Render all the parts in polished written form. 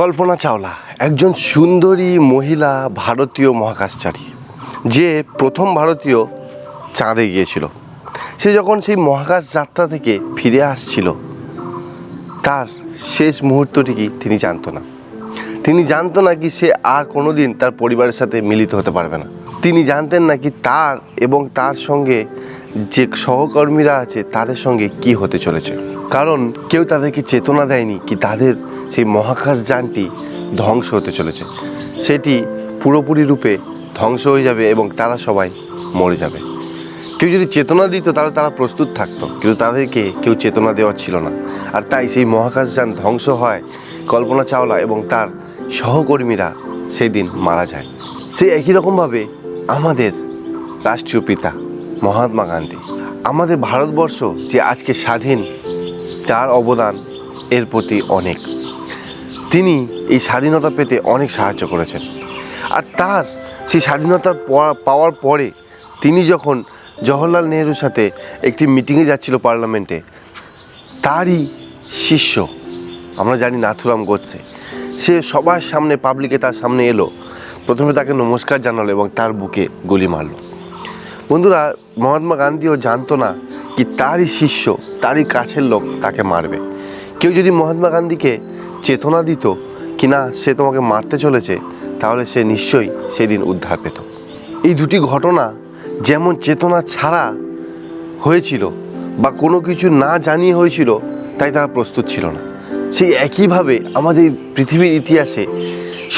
কল্পনা চাওলা একজন সুন্দরী মহিলা ভারতীয় মহাকাশচারী, যে প্রথম ভারতীয় চাঁদে গিয়েছিল। সে যখন সেই মহাকাশ যাত্রা থেকে ফিরে আসছিল, তার শেষ মুহূর্তটি কি তিনি জানতো না। তিনি জানতো না কি সে আর কোনোদিন তার পরিবারের সাথে মিলিত হতে পারবে না। তিনি জানতেন না কি তার এবং তার সঙ্গে যে সহকর্মীরা আছে তাদের সঙ্গে কি হতে চলেছে, কারণ কেউ তাদেরকে চেতনা দেয়নি কি তাদের সেই মহাকাশ যানটি ধ্বংস হতে চলেছে। সেটি পুরোপুরি রূপে ধ্বংস হয়ে যাবে এবং তারা সবাই মরে যাবে। কেউ যদি চেতনা দিত তাহলে তারা প্রস্তুত থাকতো, কিন্তু তাদেরকে কেউ চেতনা দেওয়া ছিল না। আর তাই সেই মহাকাশযান ধ্বংস হয়, কল্পনা চাওলা এবং তার সহকর্মীরা সেই দিন মারা যায়। সেই একই রকমভাবে আমাদের রাষ্ট্রীয় পিতা মহাত্মা গান্ধী, আমাদের ভারতবর্ষ যে আজকে স্বাধীন, তার অবদান এর প্রতি অনেক। তিনি এই স্বাধীনতা পেতে অনেক সাহায্য করেছেন। আর তার সেই স্বাধীনতা পাওয়ার পরে তিনি যখন জওহরলাল নেহরুর সাথে একটি মিটিংয়ে যাচ্ছিল পার্লামেন্টে, তারই শিষ্য, আমরা জানি নাথুরাম গোডসে, সে সবার সামনে পাবলিকে তার সামনে এলো, প্রথমে তাকে নমস্কার জানালো এবং তার বুকে গুলি মারল। বন্ধুরা, মহাত্মা গান্ধীও জানতো না কি তারই শিষ্য, তারই কাছের লোক তাকে মারবে। কেউ যদি মহাত্মা গান্ধীকে চেতনা দিত কি না সে তোমাকে মারতে চলেছে, তাহলে সে নিশ্চয়ই সেদিন উদ্ধার পেত। এই দুটি ঘটনা যেমন চেতনা ছাড়া হয়েছিল বা কোনো কিছু না জানিয়ে হয়েছিল, তাই তারা প্রস্তুত ছিল না। সেই একইভাবে আমাদের পৃথিবীর ইতিহাসে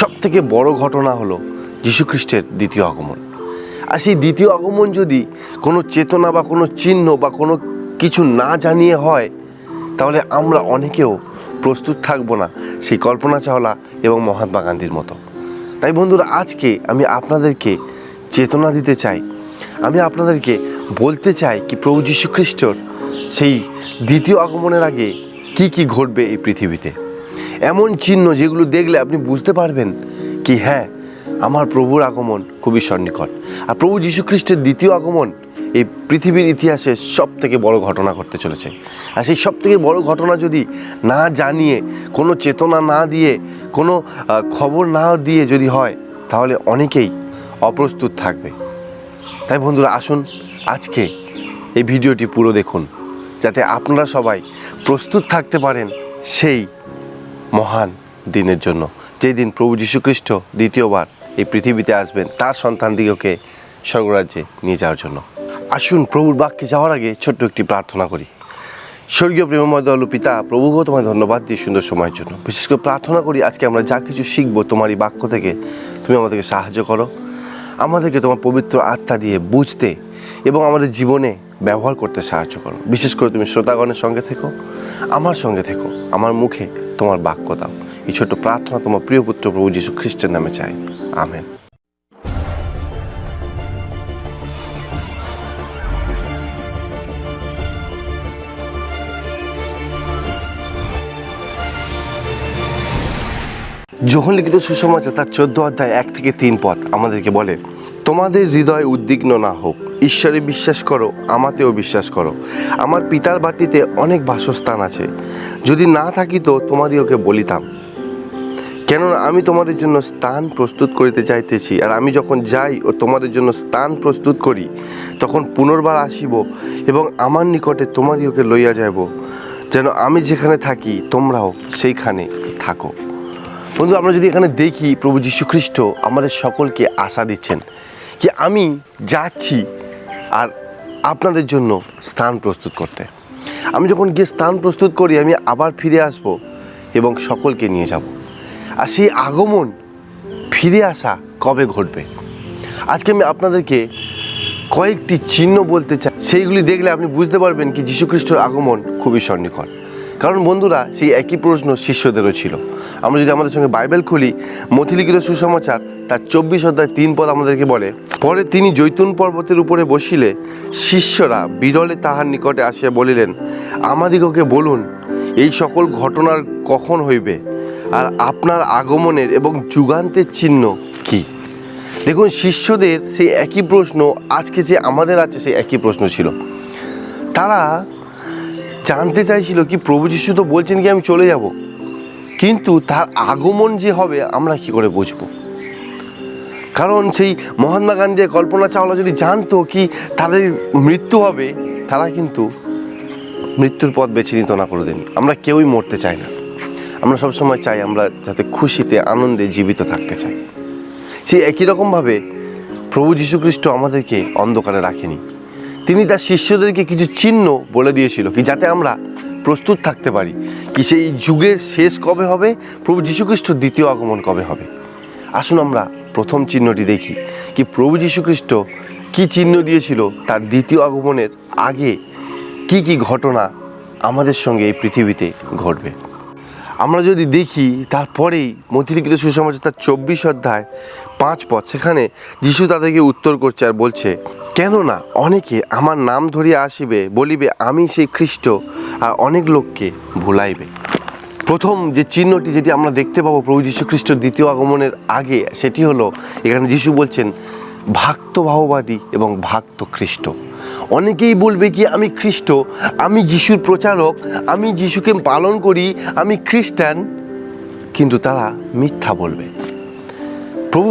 সবথেকে বড় ঘটনা হলো যীশুখ্রিস্টের দ্বিতীয় আগমন। আর সেই দ্বিতীয় আগমন যদি কোনো চেতনা বা কোনো চিহ্ন বা কোনো কিছু না জানিয়ে হয়, তাহলে আমরা অনেকেও প্রস্তুত থাকবো না সেই কল্পনা চাওলা এবং মহাত্মা গান্ধীর মতো। তাই বন্ধুরা, আজকে আমি আপনাদেরকে চেতনা দিতে চাই, আমি আপনাদেরকে বলতে চাই কি প্রভু যীশুখ্রিস্টর সেই দ্বিতীয় আগমনের আগে কি কি ঘটবে এই পৃথিবীতে। এমন চিহ্ন যেগুলো দেখলে আপনি বুঝতে পারবেন কি হ্যাঁ, আমার প্রভুর আগমন খুবই সন্নিকট। আর প্রভু যীশুখ্রিস্টের দ্বিতীয় আগমন এই পৃথিবীর ইতিহাসে সব থেকে বড় ঘটনা ঘটতে চলেছে। আর সেই সব থেকে বড় ঘটনা যদি না জানিয়ে, কোনো চেতনা না দিয়ে, কোনো খবর না দিয়ে যদি হয়, তাহলে অনেকেই অপ্রস্তুত থাকবে। তাই বন্ধুরা, আসুন আজকে এই ভিডিওটি পুরো দেখুন, যাতে আপনারা সবাই প্রস্তুত থাকতে পারেন সেই মহান দিনের জন্য, যেই দিন প্রভু যীশুখ্রিস্ট দ্বিতীয়বার এই পৃথিবীতে আসবেন তার সন্তানদিগকে স্বর্গরাজ্যে নিয়ে যাওয়ার জন্য। আসুন প্রভুর বাক্যে যাওয়ার আগে ছোট্ট একটি প্রার্থনা করি। স্বর্গীয় প্রেমময় দয়ালু পিতা, প্রভুকে তোমায় ধন্যবাদ দিই সুন্দর সময়ের জন্য। বিশেষ করে প্রার্থনা করি আজকে আমরা যা কিছু শিখবো তোমার এই বাক্য থেকে, তুমি আমাদেরকে সাহায্য করো, আমাদেরকে তোমার পবিত্র আত্মা দিয়ে বুঝতে এবং আমাদের জীবনে ব্যবহার করতে সাহায্য করো। বিশেষ করে তুমি শ্রোতাগণের সঙ্গে থেকো, আমার সঙ্গে থেকো, আমার মুখে তোমার বাক্য দাও। এই ছোট্ট প্রার্থনা তোমার প্রিয় পুত্র প্রভু যীশু খ্রিস্টের নামে চাই, আমেন। যোহন লিখিত সুসমাচার তার 14 অধ্যায় 1 থেকে 3 পদ আমাদেরকে বলে, তোমাদের হৃদয় উদ্বিগ্ন না হোক, ঈশ্বরে বিশ্বাস করো, আমাতেও বিশ্বাস করো। আমার পিতার বাটিতে অনেক বাসস্থান আছে, যদি না থাকিত তোমাদিওকে বলিতাম। কেননা আমি তোমাদের জন্য স্থান প্রস্তুত করিতে চাইতেছি। আর আমি যখন যাই ও তোমাদের জন্য স্থান প্রস্তুত করি, তখন পুনর্বার আসিব এবং আমার নিকটে তোমাদিওকে লইয়া যাইব, যেন আমি যেখানে থাকি তোমরাও সেইখানে থাকো। বন্ধু, আমরা যদি এখানে দেখি, প্রভু যীশুখ্রিস্ট আমাদের সকলকে আশা দিচ্ছেন কি আমি যাচ্ছি আর আপনাদের জন্য স্থান প্রস্তুত করতে। আমি যখন গিয়ে স্থান প্রস্তুত করি, আমি আবার ফিরে আসব এবং সকলকে নিয়ে যাব। আর সেই আগমন, ফিরে আসা কবে ঘটবে? আজকে আমি আপনাদেরকে কয়েকটি চিহ্ন বলতে চাই, সেইগুলি দেখলে আপনি বুঝতে পারবেন কি যীশুখ্রিস্টের আগমন খুবই সন্নিকট। কারণ বন্ধুরা, সেই একই প্রশ্ন শিষ্যদেরও ছিল। আমরা যদি আমাদের সঙ্গে বাইবেল খুলি, মথি লিখিত সুসমাচার তার 24 অধ্যায় 3 পদ আমাদেরকে বলে, পরে তিনি জৈতুন পর্বতের উপরে বসিলে শিষ্যরা বিরলে তাহার নিকটে আসিয়া বলিলেন, আমাদিগকে বলুন এই সকল ঘটনার কখন হইবে, আর আপনার আগমনের এবং যুগান্তের চিহ্ন কি? দেখুন, শিষ্যদের সেই একই প্রশ্ন আজকে যে আমাদের আছে সেই একই প্রশ্ন ছিল। তারা জানতে চাইছিল কি প্রভু যীশু তো বলছেন কি আমি চলে যাব, কিন্তু তার আগমন যে হবে আমরা কি করে বুঝবো? কারণ সেই মহাত্মা গান্ধী, কল্পনা চাওলা যদি জানতো কি তাদের মৃত্যু হবে, তারা কিন্তু মৃত্যুর পথ বেছে নিত না কোনোদিন। আমরা কেউই মরতে চাই না, আমরা সবসময় চাই আমরা যাতে খুশিতে আনন্দে জীবিত থাকতে চাই। সেই একই রকমভাবে প্রভু যীশু খ্রিস্ট আমাদেরকে অন্ধকারে রাখেনি। তিনি তার শিষ্যদেরকে কিছু চিহ্ন বলে দিয়েছিল কি যাতে আমরা প্রস্তুত থাকতে পারি কি সেই যুগের শেষ কবে হবে, প্রভু যীশু খ্রিস্টর দ্বিতীয় আগমন কবে হবে। আসুন আমরা প্রথম চিহ্নটি দেখি কি প্রভু যীশু খ্রিস্ট কী চিহ্ন দিয়েছিল তার দ্বিতীয় আগমনের আগে কি কি ঘটনা আমাদের সঙ্গে এই পৃথিবীতে ঘটবে। আমরা যদি দেখি তারপরেই মথিলিখিত সুসমাচার তার 24 অধ্যায় 5 পদ, সেখানে যীশু তাদেরকে উত্তর করছে আর বলছে, কেননা অনেকে আমার নাম ধরিয়া আসিবে, বলিবে আমি সেই খ্রিস্ট, আর অনেক লোককে ভুলাইবে। প্রথম যে চিহ্নটি যেটি আমরা দেখতে পাবো প্রভু যীশু খ্রিস্টর দ্বিতীয় আগমনের আগে, সেটি হলো এখানে যীশু বলছেন ভক্ত ভাববাদী এবং ভক্ত খ্রিস্ট। অনেকেই বলবে কি আমি খ্রিস্ট, আমি যিশুর প্রচারক, আমি যিশুকে পালন করি, আমি খ্রিস্টান, কিন্তু তারা মিথ্যা বলবে। প্রভু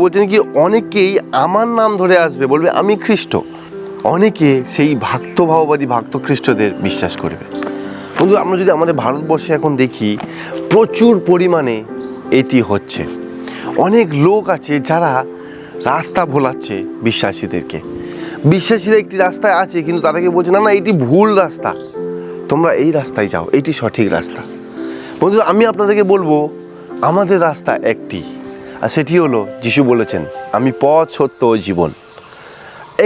বলছেন কি অনেকেই আমার নাম ধরে আসবে, বলবে আমি খ্রিস্ট। অনেকে সেই ভক্ত ভাববাদী ভক্ত খ্রিস্টদের বিশ্বাস করবে। বন্ধু, আমরা যদি আমাদের ভারতবর্ষে এখন দেখি প্রচুর পরিমাণে এটি হচ্ছে। অনেক লোক আছে যারা রাস্তা ভোলাচ্ছে বিশ্বাসীদেরকে। বিশ্বাসীরা একটি রাস্তায় আছে কিন্তু তাদেরকে বলছে না না এটি ভুল রাস্তা, তোমরা এই রাস্তায় যাও, এটি সঠিক রাস্তা। বন্ধু, আমি আপনাদেরকে বলবো আমাদের রাস্তা একটি, আর সেটি হলো যিশু বলেছেন আমি পথ সত্য ও জীবন।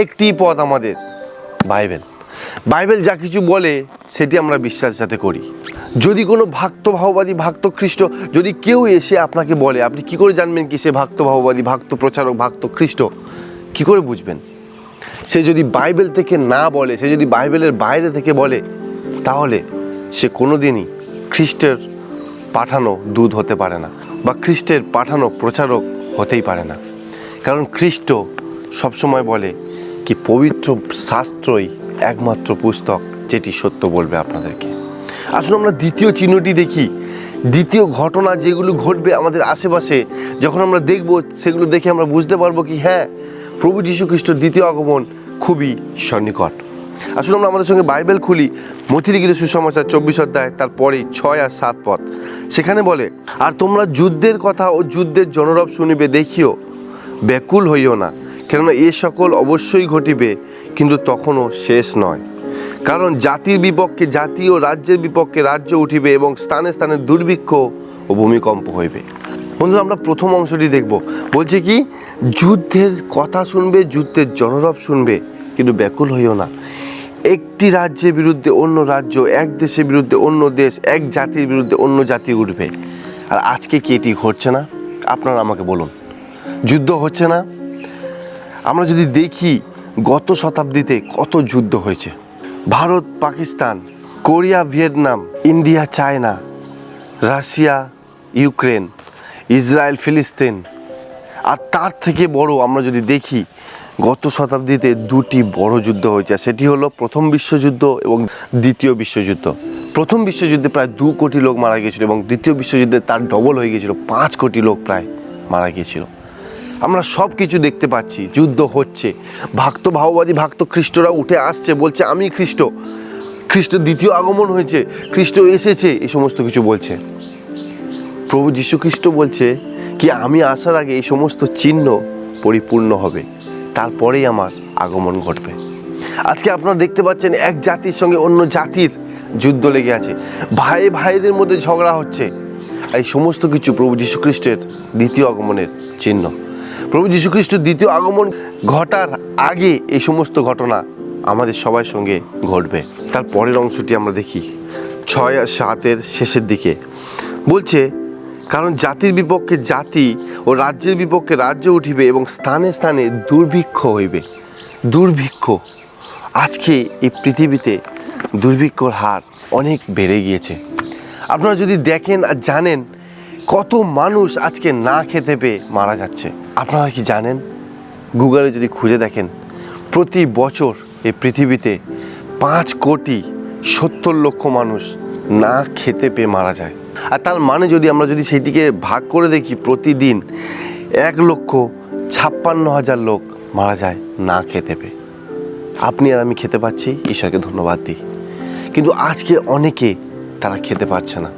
একটি পথ আমাদের বাইবেল যা কিছু বলে সেটি আমরা বিশ্বাস যাতে করি। যদি কোনো ভক্ত ভাববাদী ভক্ত খ্রিস্ট যদি কেউ এসে আপনাকে বলে, আপনি কি করে জানবেন কি সে ভক্ত ভাববাদী ভক্ত প্রচারক ভক্ত খ্রিস্ট? কি করে বুঝবেন? সে যদি বাইবেল থেকে না বলে, সে যদি বাইবেলের বাইরে থেকে বলে, তাহলে সে কোনোদিনই খ্রিস্টের পাঠানো দূত হতে পারে না বা খ্রিস্টের পাঠানো প্রচারক হতেই পারে না। কারণ খ্রিস্ট সবসময় বলে কি পবিত্র শাস্ত্রই একমাত্র পুস্তক যেটি সত্য বলবে আপনাদেরকে। আসুন আমরা দ্বিতীয় চিহ্নটি দেখি। দ্বিতীয় ঘটনা যেগুলো ঘটবে আমাদের আশেপাশে, যখন আমরা দেখব সেগুলো দেখে আমরা বুঝতে পারবো কি হ্যাঁ প্রভু যীশু খ্রিস্টর দ্বিতীয় আগমন খুবই সন্নিকট। আসুন আমরা আমাদের সঙ্গে বাইবেল খুলি, মথিলিখিত সুসমাচার 24 অধ্যায় তার পরেই 6 আর 7 পদ। সেখানে বলে, আর তোমরা যুদ্ধের কথা ও যুদ্ধের জনরব শুনিবে, দেখিও ব্যাকুল হইও না, কেননা এ সকল অবশ্যই ঘটিবে, কিন্তু তখনও শেষ নয়। কারণ জাতির বিপক্ষে জাতি ও রাজ্যের বিপক্ষে রাজ্য উঠিবে এবং স্থানে স্থানে দুর্ভিক্ষ ও ভূমিকম্প হইবে। বন্ধুরা, আমরা প্রথম অংশটি দেখব। বলছে কি যুদ্ধের কথা শুনবে, যুদ্ধের জনরব শুনবে, কিন্তু ব্যাকুল হইও না। একটি রাজ্যের বিরুদ্ধে অন্য রাজ্য, এক দেশের বিরুদ্ধে অন্য দেশ, এক জাতির বিরুদ্ধে অন্য জাতি উঠবে। আর আজকে কি এটি ঘটছে না? আপনারা আমাকে বলুন, যুদ্ধ হচ্ছে না? আমরা যদি দেখি গত শতাব্দীতে কত যুদ্ধ হয়েছে। Bharat Pakistan, Korea Vietnam, India China, Russia Ukraine, Israel ফিলিস্তিন। আর তার থেকে বড় আমরা যদি দেখি গত শতাব্দীতে দুটি বড় যুদ্ধ হয়েছে, সেটি হলো প্রথম বিশ্বযুদ্ধ এবং দ্বিতীয় বিশ্বযুদ্ধ। প্রথম বিশ্বযুদ্ধে প্রায় 2 কোটি লোক মারা গিয়েছিল এবং দ্বিতীয় বিশ্বযুদ্ধে তার ডবল হয়ে গিয়েছিল, 5 কোটি লোক প্রায় মারা গিয়েছিল। আমরা সব কিছু দেখতে পাচ্ছি, যুদ্ধ হচ্ছে, ভক্ত ভাববাদী ভক্ত খ্রিস্টরা উঠে আসছে, বলছে আমি খ্রিস্ট, খ্রিস্টের দ্বিতীয় আগমন হয়েছে, খ্রিস্ট এসেছে, এই সমস্ত কিছু বলছে। প্রভু যীশু খ্রিস্ট বলছে কি আমি আসার আগে এই সমস্ত চিহ্ন পরিপূর্ণ হবে, তারপরেই আমার আগমন ঘটবে। আজকে আপনারা দেখতে পাচ্ছেন এক জাতির সঙ্গে অন্য জাতির যুদ্ধ লেগে আছে, ভাইদের মধ্যে ঝগড়া হচ্ছে। আর এই সমস্ত কিছু প্রভু যীশু খ্রিস্টের দ্বিতীয় আগমনের চিহ্ন। প্রভু যীশু খ্রিস্টের দ্বিতীয় আগমন ঘটার আগে এই সমস্ত ঘটনা আমাদের সবার সঙ্গে ঘটবে। তার পরের অংশটি আমরা দেখি 6 আর 7 শেষের দিকে। বলছে কারণ জাতির বিপক্ষে জাতি ও রাজ্যের বিপক্ষে রাজ্য উঠিবে এবং স্থানে স্থানে দুর্ভিক্ষ হইবে। দুর্ভিক্ষ, আজকে এই পৃথিবীতে দুর্ভিক্ষর হার অনেক বেড়ে গিয়েছে। আপনারা যদি দেখেন আর জানেন কত মানুষ আজকে না খেতে পেয়ে মারা যাচ্ছে। আপনারা কি জানেন? গুগলে যদি খুঁজে দেখেন প্রতি বছর এই পৃথিবীতে 5 কোটি 70 লক্ষ মানুষ না খেতে পেয়ে মারা যায়। আর তার মানে আমরা যদি সেইটিকে ভাগ করে দেখি, প্রতিদিন 1,56,000 লোক মারা যায় না খেতে পেয়ে। আপনি আর আমি খেতে পাচ্ছি, ঈশ্বরকে ধন্যবাদ দিই। কিন্তু আজকে অনেকে তারা খেতে পারছে না,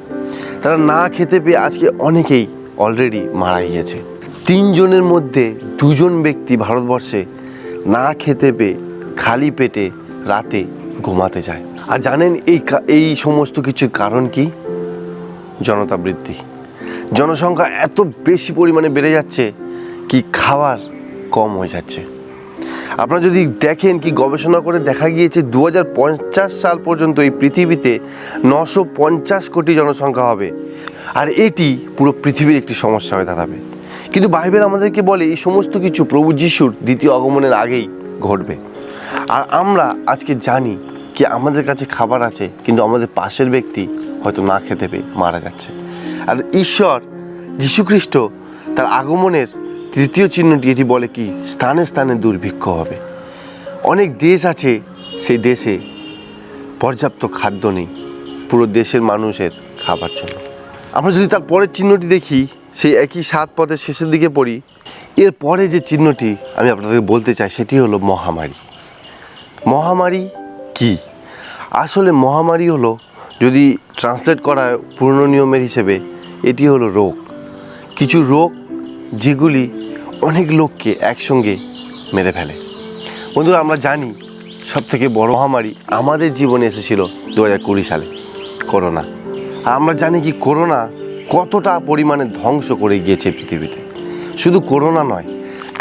তারা না খেতে পেয়ে আজকে অনেকেই অলরেডি মারা গিয়েছে। 3 জনের মধ্যে 2 জন ব্যক্তি ভারতবর্ষে না খেতে পেয়ে খালি পেটে রাতে ঘুমাতে যায়। আর জানেন এই সমস্ত কিছুর কারণ কি? জনতা বৃদ্ধি। জনসংখ্যা এত বেশি পরিমাণে বেড়ে যাচ্ছে কি খাবার কম হয়ে যাচ্ছে। আপনারা যদি দেখেন কি গবেষণা করে দেখা গিয়েছে 2050 সাল পর্যন্ত এই পৃথিবীতে 950 কোটি জনসংখ্যা হবে, আর এটি পুরো পৃথিবীর একটি সমস্যা হয়ে দাঁড়াবে। কিন্তু বাইবেল আমাদেরকে বলে এই সমস্ত কিছু প্রভু যিশুর দ্বিতীয় আগমনের আগেই ঘটবে। আর আমরা আজকে জানি কি আমাদের কাছে খাবার আছে, কিন্তু আমাদের পাশের ব্যক্তি হয়তো না খেতে পেয়ে মারা যাচ্ছে। আর ঈশ্বর যীশুখ্রিস্ট তার আগমনের তৃতীয় চিহ্নটি এটি বলে কি স্থানে স্থানে দুর্ভিক্ষ হবে। অনেক দেশ আছে, সেই দেশে পর্যাপ্ত খাদ্য নেই পুরো দেশের মানুষের খাবার জন্য। আমরা যদি তার পরের চিহ্নটি দেখি, সেই একই 7 পদের শেষের দিকে পড়ি, এর পরে যে চিহ্নটি আমি আপনাদেরকে বলতে চাই সেটি হলো মহামারী। মহামারী কি? আসলে মহামারী হলো, যদি ট্রান্সলেট করা হয় পুরনো নিয়মের হিসেবে, এটি হলো রোগ। কিছু রোগ যেগুলি অনেক লোককে একসঙ্গে মেরে ফেলে। বন্ধুরা, আমরা জানি সবথেকে বড় মহামারী আমাদের জীবনে এসেছিল 2020 সালে, করোনা। আর আমরা জানি কি করোনা কতটা পরিমাণে ধ্বংস করে গিয়েছে পৃথিবীতে। শুধু করোনা নয়,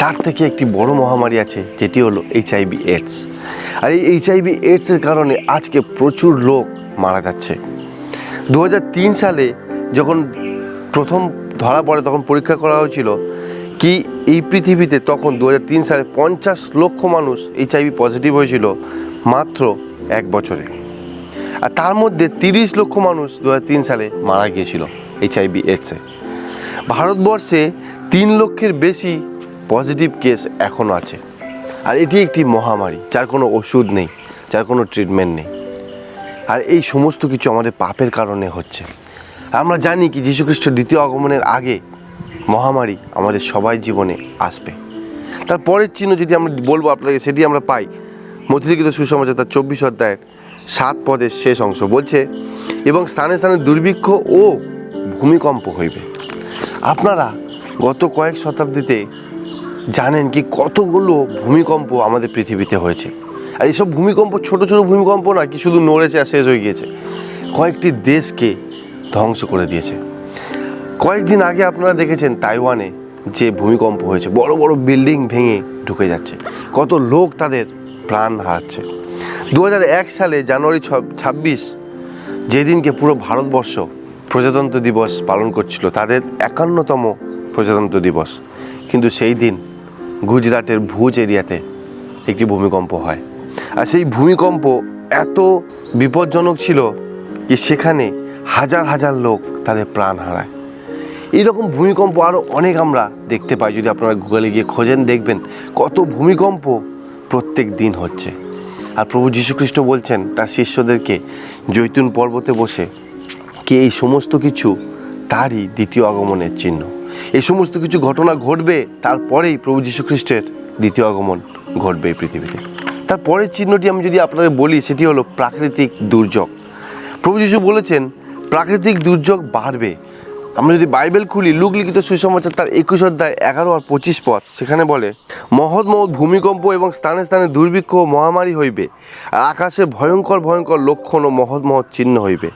তার থেকে একটি বড় মহামারী আছে, যেটি হলো HIV AIDS। আর এই HIV AIDS-এর কারণে আজকে প্রচুর লোক মারা যাচ্ছে। 2003 সালে যখন প্রথম ধরা পড়ে, তখন পরীক্ষা করা হয়েছিল কি এই পৃথিবীতে তখন 2003 সালে 50 লক্ষ মানুষ HIV পজিটিভ হয়েছিল মাত্র 1 বছরে। আর তার মধ্যে 30 লক্ষ মানুষ 2003 সালে মারা গিয়েছিল HIV AIDS-এ। ভারতবর্ষে 3 লক্ষের বেশি পজিটিভ কেস এখনও আছে। আর এটি একটি মহামারী, যার কোনো ওষুধ নেই, যার কোনো ট্রিটমেন্ট নেই। আর এই সমস্ত কিছু আমাদের পাপের কারণে হচ্ছে। আমরা জানি কি যীশুখ্রিস্টের দ্বিতীয় আগমনের আগে মহামারী আমাদের সবাই জীবনে আসবে। তার পরের চিহ্ন যদি আমরা বলবো আপনাকে, সেটি আমরা পাই মথিলিখিত সুসমাচার তার 24 অধ্যায়ের 7 পদের শেষ অংশ। বলছে, এবং স্থানে স্থানে দুর্ভিক্ষ ও ভূমিকম্প হইবে। আপনারা গত কয়েক শতাব্দীতে জানেন কি কতগুলো ভূমিকম্প আমাদের পৃথিবীতে হয়েছে। আর এইসব ভূমিকম্প ছোট ছোট ভূমিকম্প না কি শুধু নড়েছে আর শেষ হয়ে গিয়েছে, কয়েকটি দেশকে ধ্বংস করে দিয়েছে। কয়েকদিন আগে আপনারা দেখেছেন তাইওয়ানে যে ভূমিকম্প হয়েছে, বড় বড় বিল্ডিং ভেঙে ঢুকে যাচ্ছে, কত লোক তাদের প্রাণ হারাচ্ছে। 2001 সালে জানুয়ারি 26, যেদিনকে পুরো ভারতবর্ষ প্রজাতন্ত্র দিবস পালন করছিল, তাদের 51তম প্রজাতন্ত্র দিবস, কিন্তু সেই দিন গুজরাটের ভুজ এরিয়াতে একটি ভূমিকম্প হয়। আর সেই ভূমিকম্প এত বিপজ্জনক ছিল যে সেখানে হাজার হাজার লোক তাদের প্রাণ হারায়। এইরকম ভূমিকম্প আরও অনেক আমরা দেখতে পাই। যদি আপনারা গুগলে গিয়ে খোঁজেন, দেখবেন কত ভূমিকম্প প্রত্যেক দিন হচ্ছে। আর প্রভু যীশুখ্রিস্ট বলছেন তার শিষ্যদেরকে জৈতুন পর্বতে বসে কি এই সমস্ত কিছু তারই দ্বিতীয় আগমনের চিহ্ন। এই সমস্ত কিছু ঘটনা ঘটবে, তারপরেই প্রভু যীশুখ্রিস্টের দ্বিতীয় আগমন ঘটবে এই পৃথিবীতে। তার পরের চিহ্নটি আমি যদি আপনাদের বলি, সেটি হলো প্রাকৃতিক দুর্যোগ। প্রভু যীশু বলেছেন প্রাকৃতিক দুর্যোগ বাড়বে। আমরা যদি বাইবেল খুলি, লুক লিখিত সুসমাচার তার 21 অধ্যায় 11 আর 25 পদ, সেখানে বলে, মহৎ মহৎ ভূমিকম্প এবং স্থানে স্থানে দুর্ভিক্ষ ও মহামারী হইবে, আর আকাশে ভয়ঙ্কর ভয়ঙ্কর লক্ষণ ও মহৎ মহৎ চিহ্ন হইবে।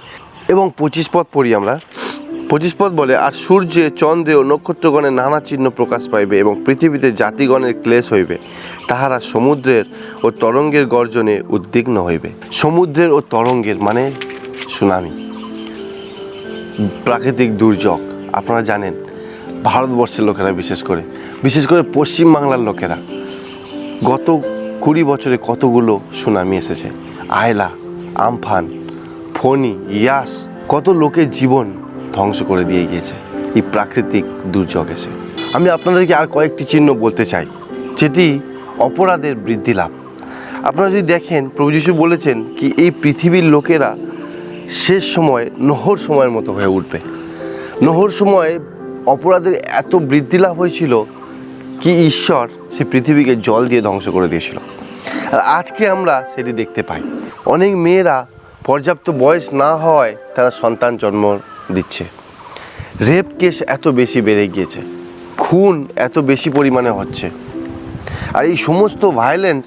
এবং 25 পদ পড়ি আমরা। 25 পদ বলে, আর সূর্যে চন্দ্রে ও নক্ষত্রগণের নানা চিহ্ন প্রকাশ পাইবে, এবং পৃথিবীতে জাতিগণের ক্লেশ হইবে, তাহারা সমুদ্রের ও তরঙ্গের গর্জনে উদ্বিগ্ন হইবে। সমুদ্রের ও তরঙ্গের মানে সুনামি, প্রাকৃতিক দুর্যোগ। আপনারা জানেন ভারতবর্ষের লোকেরা বিশেষ করে পশ্চিমবাংলার লোকেরা গত 20 বছরে কতগুলো সুনামি এসেছে। আয়লা, আমফান, ফণি, ইয়াস, কত লোকের জীবন ধ্বংস করে দিয়ে গিয়েছে এই প্রাকৃতিক দুর্যোগ এসে। আমি আপনাদেরকে আর কয়েকটি চিহ্ন বলতে চাই, যেটি অপরাধের বৃদ্ধি লাভ। আপনারা যদি দেখেন, প্রভু যীশু বলেছেন কি এই পৃথিবীর লোকেরা শেষ সময় নোহর সময়ের মতো হয়ে উঠবে। নোহর সময় অপরাধের এত বৃদ্ধি লাভ হয়েছিল কি ঈশ্বর সে পৃথিবীকে জল দিয়ে ধ্বংস করে দিয়েছিল। আর আজকে আমরা সেটি দেখতে পাই। অনেক মেয়েরা পর্যাপ্ত বয়স না হওয়ায় তারা সন্তান জন্ম দিচ্ছে। রেপ কেস এত বেশি বেড়ে গিয়েছে, খুন এত বেশি পরিমাণে হচ্ছে। আর এই সমস্ত ভায়োলেন্স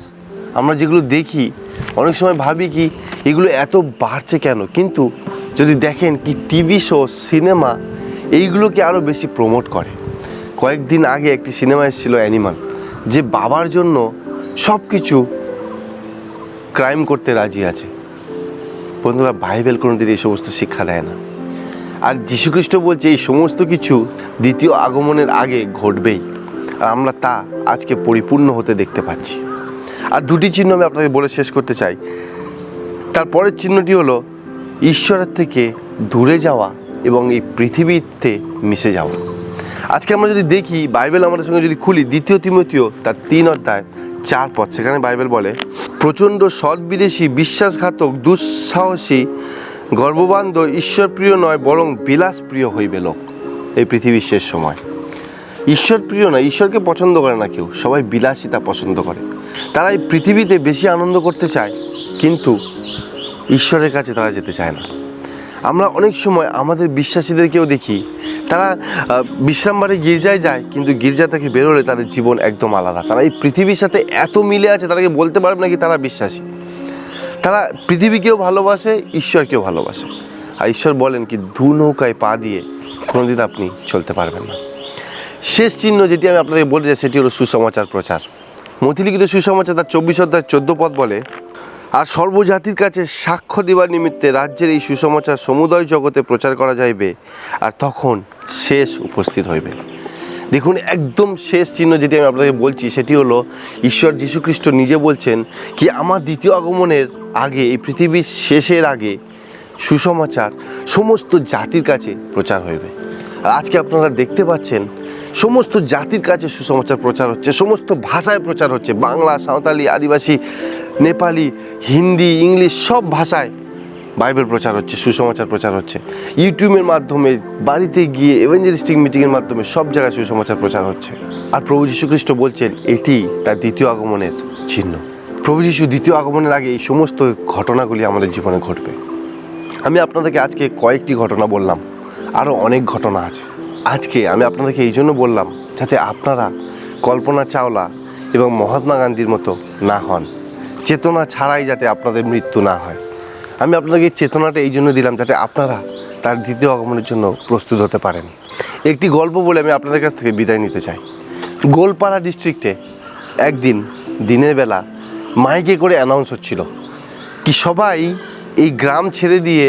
আমরা যেগুলো দেখি অনেক সময় ভাবি কি এগুলো এত বাড়ছে কেন, কিন্তু যদি দেখেন কি টিভি শো, সিনেমা এইগুলোকে আরও বেশি প্রমোট করে। কয়েকদিন আগে একটি সিনেমা এসেছিল অ্যানিমাল, যে বাবার জন্য সব কিছু ক্রাইম করতে রাজি আছে। বন্ধুরা, বাইবেল কোনোদিন এই সমস্ত শিক্ষা দেয় না। আর যীশুখ্রিস্ট বলছে এই সমস্ত কিছু দ্বিতীয় আগমনের আগে ঘটবেই, আর আমরা তা আজকে পরিপূর্ণ হতে দেখতে পাচ্ছি। আর দুটি চিহ্ন আমি আপনাকে বলে শেষ করতে চাই। তারপরের চিহ্নটি হলো ঈশ্বরের থেকে দূরে যাওয়া এবং এই পৃথিবীতে মিশে যাওয়া। আজকে আমরা যদি দেখি, বাইবেল আমাদের সঙ্গে যদি খুলি, 2 তিমথিও তার 3 অধ্যায় 4 পদ, সেখানে বাইবেল বলে, প্রচণ্ড সৎবিদেশী, বিশ্বাসঘাতক, দুঃসাহসী, গর্ববান্ধ, ঈশ্বরপ্রিয় নয় বরং বিলাসপ্রিয় হইবে লোক। এই পৃথিবীর শেষ সময় ঈশ্বরপ্রিয় নয়, ঈশ্বরকে পছন্দ করে না কেউ, সবাই বিলাসিতা পছন্দ করে। তারা এই পৃথিবীতে বেশি আনন্দ করতে চায়, কিন্তু ঈশ্বরের কাছে তারা যেতে চায় না। আমরা অনেক সময় আমাদের বিশ্বাসীদেরকেও দেখি, তারা বিশ্রামবাড়ি গির্জায় যায়, কিন্তু গির্জা থেকে বেরোলে তাদের জীবন একদম আলাদা। তারা এই পৃথিবীর সাথে এত মিলে আছে, তাদেরকে বলতে পারবে না কি তারা বিশ্বাসী। তারা পৃথিবীকেও ভালোবাসে, ঈশ্বরকেও ভালোবাসে। আর ঈশ্বর বলেন কি দু নৌকায় পা দিয়ে কোনোদিন আপনি চলতে পারবেন না। শেষ চিহ্ন যেটি আমি আপনাদের বলতে চাই সেটি হলো সুসমাচার প্রচার। মথিলিখিত সুসমাচার তার 24 অধ্যায় 14 পদ বলে, আর সর্বজাতির কাছে সাক্ষ্য দেবার নিমিত্তে রাজ্যের এই সুসমাচার সমুদয় জগতে প্রচার করা যাইবে, আর তখন শেষ উপস্থিত হইবে। দেখুন, একদম শেষ চিহ্ন যেটি আমি আপনাদের বলছি সেটি হলো ঈশ্বর যীশুখ্রিস্ট নিজে বলছেন কি আমার দ্বিতীয় আগমনের আগে, এই পৃথিবীর শেষের আগে সুসমাচার সমস্ত জাতির কাছে প্রচার হইবে। আর আজকে আপনারা দেখতে পাচ্ছেন সমস্ত জাতির কাছে সুসমাচার প্রচার হচ্ছে, সমস্ত ভাষায় প্রচার হচ্ছে। বাংলা, সাঁওতালি, আদিবাসী, নেপালি, হিন্দি, ইংলিশ সব ভাষায় বাইবেল প্রচার হচ্ছে, সুসমাচার প্রচার হচ্ছে। ইউটিউবের মাধ্যমে, বাড়িতে গিয়ে, এভাঞ্জেলিস্টিক মিটিংয়ের মাধ্যমে সব জায়গায় সুসমাচার প্রচার হচ্ছে। আর প্রভু যীশুখ্রিস্ট বলছেন এটি তার দ্বিতীয় আগমনের চিহ্ন। প্রভু যীশু দ্বিতীয় আগমনের আগে এই সমস্ত ঘটনাগুলি আমাদের জীবনে ঘটবে। আমি আপনাদেরকে আজকে কয়েকটি ঘটনা বললাম, আরও অনেক ঘটনা আছে। আজকে আমি আপনাদেরকে এই জন্য বললাম যাতে আপনারা কল্পনা চাওলা এবং মহাত্মা গান্ধীর মতো না হন, চেতনা ছাড়াই যাতে আপনাদের মৃত্যু না হয়। আমি আপনাকে চেতনাটা এই জন্য দিলাম যাতে আপনারা তার দ্বিতীয় আগমনের জন্য প্রস্তুত হতে পারেন। একটি গল্প বলে আমি আপনাদের কাছ থেকে বিদায় নিতে চাই। গোলপাড়া ডিস্ট্রিক্টে একদিন দিনের বেলা মাইকে করে অ্যানাউন্স হচ্ছিল কি সবাই এই গ্রাম ছেড়ে দিয়ে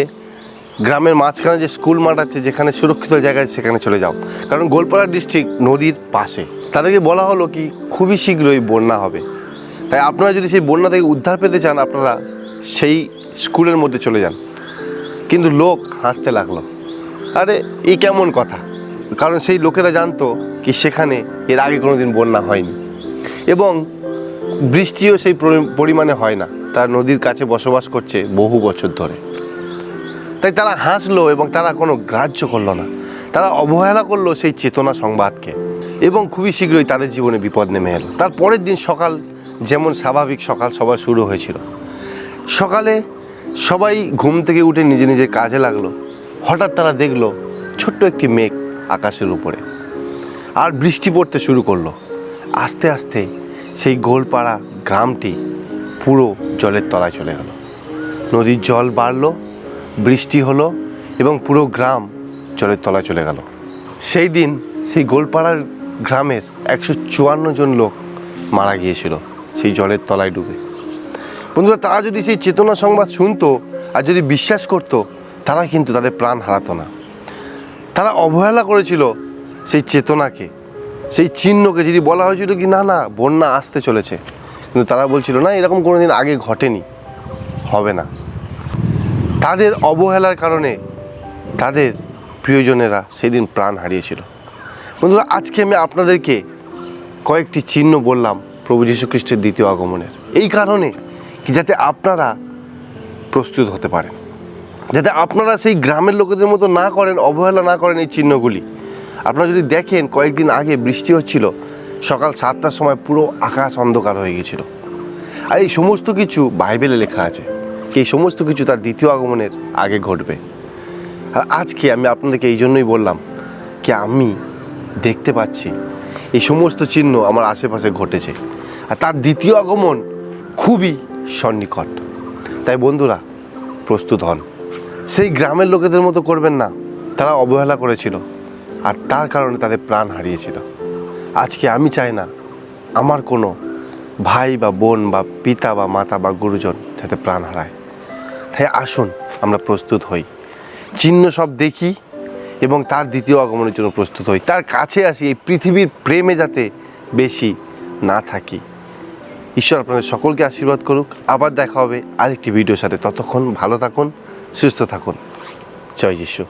গ্রামের মাঝখানে যে স্কুল মাঠ আছে, যেখানে সুরক্ষিত জায়গায়, সেখানে চলে যাও, কারণ গোলপাড়া ডিস্ট্রিক্ট নদীর পাশে। তাদেরকে বলা হলো কি খুবই শীঘ্রই বন্যা হবে, তাই আপনারা যদি সেই বন্যা থেকে উদ্ধার পেতে চান আপনারা সেই স্কুলের মধ্যে চলে যান। কিন্তু লোক হাসতে লাগলো, আরে এই কেমন কথা, কারণ সেই লোকেরা জানতো কি সেখানে এর আগে কোনো দিন বন্যা হয়নি এবং বৃষ্টিও সেই পরিমাণে হয় না। তারা নদীর কাছে বসবাস করছে বহু বছর ধরে। তাই তারা হাসলো এবং তারা কোনো গ্রাহ্য করলো না, তারা অবহেলা করলো সেই চেতনা সংবাদকে এবং খুবই শীঘ্রই তাদের জীবনে বিপদ নেমে এলো। তার পরের দিন সকাল যেমন স্বাভাবিক সকাল সবার শুরু হয়েছিল, সকালে সবাই ঘুম থেকে উঠে নিজে নিজের কাজে লাগলো। হঠাৎ তারা দেখলো ছোট্ট একটি মেঘ আকাশের উপরে, আর বৃষ্টি পড়তে শুরু করলো। আস্তে আস্তে সেই গোলপাড়া গ্রামটি পুরো জলের তলায় চলে গেল। নদীর জল বাড়লো, বৃষ্টি হলো এবং পুরো গ্রাম জলের তলায় চলে গেল। সেই দিন সেই গোলপাড়ার গ্রামের 154 জন লোক মারা গিয়েছিল সেই জলের তলায় ডুবে। বন্ধুরা, তারা যদি সেই চেতনা সংবাদ শুনতো আর যদি বিশ্বাস করত, তারা কিন্তু তাদের প্রাণ হারাতো না। তারা অবহেলা করেছিল সেই চেতনাকে, সেই চিহ্নকে। যদি বলা হয়েছিল কি না না বন্যা আসতে চলেছে, কিন্তু তারা বলছিল না এরকম কোনো দিন আগে ঘটেনি, হবে না। তাদের অবহেলার কারণে তাদের প্রিয়জনেরা সেদিন প্রাণ হারিয়েছিল। বন্ধুরা, আজকে আমি আপনাদেরকে কয়েকটি চিহ্ন বললাম প্রভু যীশু খ্রিস্টের দ্বিতীয় আগমনের, এই কারণে কি যাতে আপনারা প্রস্তুত হতে পারেন। যাতে আপনারা সেই গ্রামের লোকেদের মতো না করেন, অবহেলা না করেন এই চিহ্নগুলি। আপনারা যদি দেখেন, কয়েকদিন আগে বৃষ্টি হচ্ছিল, সকাল 7টার সময় পুরো আকাশ অন্ধকার হয়ে গেছিল। আর এই সমস্ত কিছু বাইবেলে লেখা আছে, এই সমস্ত কিছু তার দ্বিতীয় আগমনের আগে ঘটবে। আর আজকে আমি আপনাদেরকে এই জন্যই বললাম কি আমি দেখতে পাচ্ছি এই সমস্ত চিহ্ন আমার আশেপাশে ঘটেছে, আর তার দ্বিতীয় আগমন খুবই সন্নিকট। তাই বন্ধুরা, প্রস্তুত হন। সেই গ্রামের লোকেদের মতো করবেন না, তারা অবহেলা করেছিল আর তার কারণে তাদের প্রাণ হারিয়েছিল। আজকে আমি চাই না আমার কোনো ভাই বা বোন বা পিতা বা মাতা বা গুরুজন যাতে প্রাণ হারায়। তাই আসুন আমরা প্রস্তুত হই, চিহ্ন সব দেখি এবং তার দ্বিতীয় আগমনের জন্য প্রস্তুত হই, তার কাছে আসি, এই পৃথিবীর প্রেমে যাতে বেশি না থাকি। ঈশ্বর আপনাদের সকলকে আশীর্বাদ করুক। আবার দেখা হবে আরেকটি ভিডিওর সাথে। ততক্ষণ ভালো থাকুন, সুস্থ থাকুন। জয় যিশু।